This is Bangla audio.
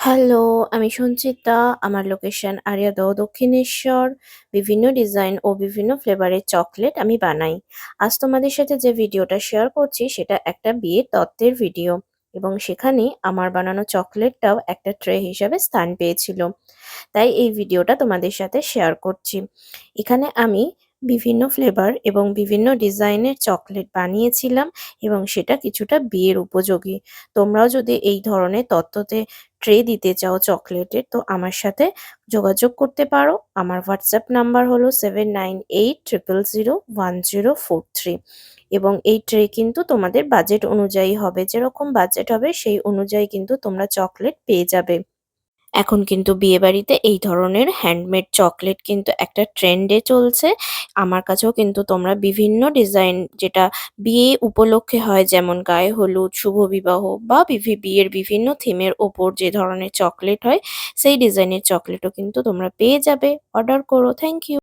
হ্যালো, আমি সঞ্চিতা। আমার লোকেশন আরিয়াদহ, দক্ষিণেশ্বর। বিভিন্ন ডিজাইন ও বিভিন্ন ফ্লেভারের চকলেট আমি বানাই। আজ তোমাদের সাথে যে ভিডিওটা শেয়ার করছি সেটা একটা বিয়ের তত্ত্বের ভিডিও এবং সেখানে আমার বানানো চকলেটটাও একটা ট্রে হিসাবে স্থান পেয়েছিল। তাই এই ভিডিওটা তোমাদের সাথে শেয়ার করছি। এখানে আমি বিভিন্ন ফ্লেভার এবং বিভিন্ন ডিজাইনের চকলেট বানিয়েছিলাম এবং সেটা কিছুটা বিয়ের উপযোগী। তোমরাও যদি এই ধরনের তত্ত্বতে ট্রে দিতে চাও চকলেটের তো আমার সাথে যোগাযোগ করতে পারো। আমার হোয়াটসঅ্যাপ নাম্বার হলো 7980001043 এবং এই ট্রে কিন্তু তোমাদের বাজেট অনুযায়ী হবে, যেরকম বাজেট হবে সেই অনুযায়ী কিন্তু তোমরা চকলেট পেয়ে যাবে। এখন কিন্তু বিয়েবাড়িতে এই ধরনের হ্যান্ডমেড চকলেট কিন্তু একটা ট্রেন্ডে চলছে। আমার কাছেও কিন্তু তোমরা বিভিন্ন ডিজাইন যেটা বিয়ে উপলক্ষে হয়, যেমন গায়ে হলুদ, শুভবিবাহ বা বিয়ের বিভিন্ন থিমের ওপর যে ধরনের চকলেট হয় সেই ডিজাইনের চকলেটও কিন্তু তোমরা পেয়ে যাবে। অর্ডার করো। Thank you.